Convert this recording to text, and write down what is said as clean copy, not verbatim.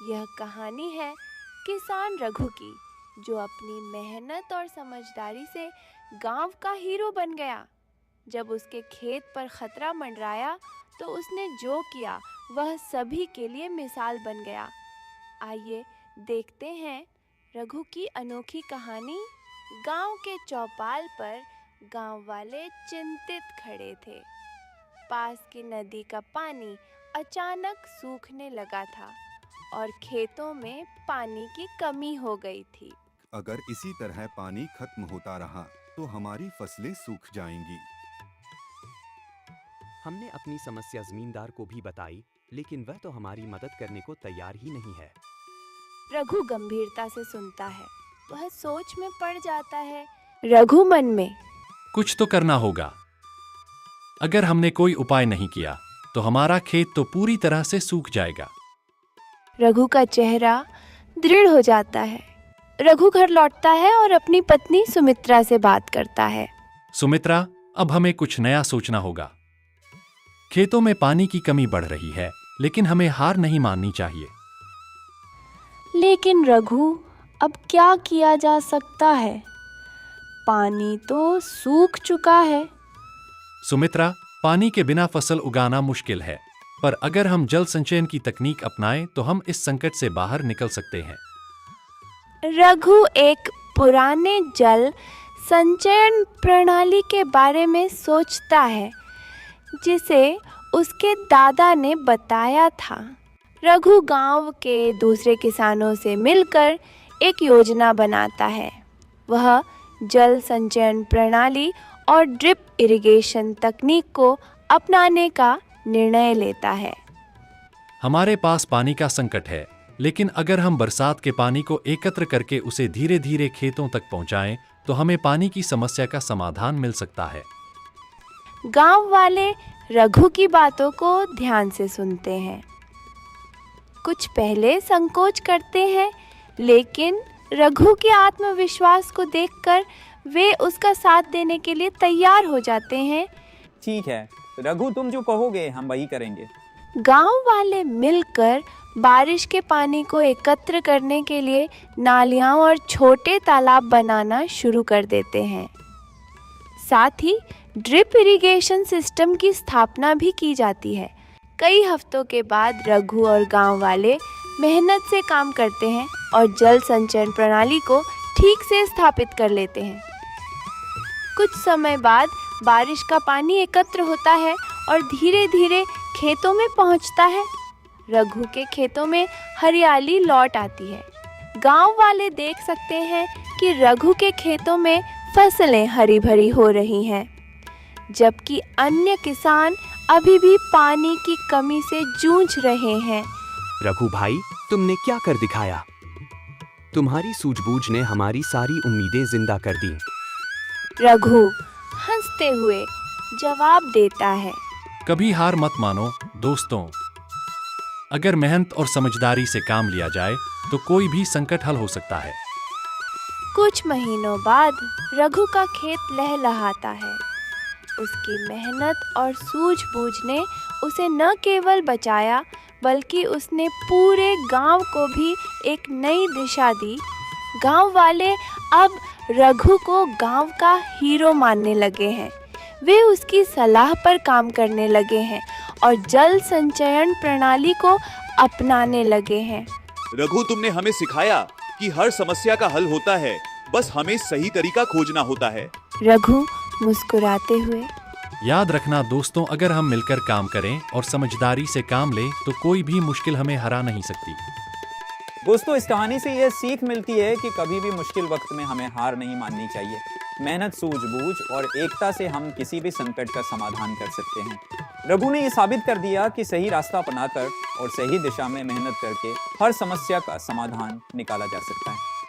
यह कहानी है किसान रघु की, जो अपनी मेहनत और समझदारी से गांव का हीरो बन गया। जब उसके खेत पर खतरा मंडराया तो उसने जो किया वह सभी के लिए मिसाल बन गया। आइए देखते हैं रघु की अनोखी कहानी। गांव के चौपाल पर गांव वाले चिंतित खड़े थे। पास की नदी का पानी अचानक सूखने लगा था और खेतों में पानी की कमी हो गई थी। अगर इसी तरह पानी खत्म होता रहा तो हमारी फसलें सूख जाएंगी। हमने अपनी समस्या जमींदार को भी बताई, लेकिन वह तो हमारी मदद करने को तैयार ही नहीं है। रघु गंभीरता से सुनता है। वह सोच में पड़ जाता है। रघु मन में, कुछ तो करना होगा। अगर हमने कोई उपाय नहीं किया तो हमारा खेत तो पूरी तरह से सूख जाएगा। रघु का चेहरा दृढ़ हो जाता है। रघु घर लौटता है और अपनी पत्नी सुमित्रा से बात करता है। सुमित्रा, अब हमें कुछ नया सोचना होगा। खेतों में पानी की कमी बढ़ रही है, लेकिन हमें हार नहीं माननी चाहिए। लेकिन रघु, अब क्या किया जा सकता है? पानी तो सूख चुका है। सुमित्रा, पानी के बिना फसल उगाना मुश्किल है, पर अगर हम जल संचयन की तकनीक अपनाएं तो हम इस संकट से बाहर निकल सकते हैं। रघु एक पुराने जल संचयन प्रणाली के बारे में सोचता है, जिसे उसके दादा ने बताया था। रघु गांव के दूसरे किसानों से मिलकर एक योजना बनाता है। वह जल संचयन प्रणाली और ड्रिप इरिगेशन तकनीक को अपनाने का निर्णय लेता है। हमारे पास पानी का संकट है, लेकिन अगर हम बरसात के पानी को एकत्र करके उसे धीरे धीरे खेतों तक पहुंचाएं, तो हमें पानी की समस्या का समाधान मिल सकता है। गांव वाले रघु की बातों को ध्यान से सुनते हैं। कुछ पहले संकोच करते हैं, लेकिन रघु के आत्मविश्वास को देखकर वे उसका साथ देने के लिए तैयार हो जाते हैं। ठीक है रघु, तुम जो कहोगे हम वही करेंगे। गांव वाले मिलकर बारिश के पानी को एकत्र करने के लिए नालियां और छोटे तालाब बनाना शुरू कर देते हैं। साथ ही ड्रिप इरिगेशन सिस्टम की स्थापना भी की जाती है। कई हफ्तों के बाद रघु और गांव वाले मेहनत से काम करते हैं और जल संचयन प्रणाली को ठीक से स्थापित कर लेते हैं। कुछ समय बाद बारिश का पानी एकत्र होता है और धीरे धीरे खेतों में पहुंचता है। रघु के खेतों में हरियाली लौट आती है। गांव वाले देख सकते हैं कि रघु के खेतों में फसलें हरी भरी हो रही हैं, जबकि अन्य किसान अभी भी पानी की कमी से जूझ रहे हैं। रघु भाई, तुमने क्या कर दिखाया। तुम्हारी सूझबूझ ने हमारी सारी उम्मीदें जिंदा कर दी। रघु हंसते हुए जवाब देता है। कभी हार मत मानो दोस्तों। अगर मेहनत और समझदारी से काम लिया जाए तो कोई भी संकट हल हो सकता है। कुछ महीनों बाद रघु का खेत लहलहाता है। उसकी मेहनत और सूझबूझ ने उसे न केवल बचाया, बल्कि उसने पूरे गांव को भी एक नई दिशा दी। गांव वाले अब रघु को गांव का हीरो मानने लगे हैं। वे उसकी सलाह पर काम करने लगे हैं और जल संचयन प्रणाली को अपनाने लगे हैं। रघु, तुमने हमें सिखाया कि हर समस्या का हल होता है, बस हमें सही तरीका खोजना होता है। रघु मुस्कुराते हुए, याद रखना दोस्तों, अगर हम मिलकर काम करें और समझदारी से काम लें तो कोई भी मुश्किल हमें हरा नहीं सकती। दोस्तों, इस कहानी से यह सीख मिलती है कि कभी भी मुश्किल वक्त में हमें हार नहीं माननी चाहिए। मेहनत, सूझबूझ और एकता से हम किसी भी संकट का समाधान कर सकते हैं। रघु ने यह साबित कर दिया कि सही रास्ता अपनाकर और सही दिशा में मेहनत करके हर समस्या का समाधान निकाला जा सकता है।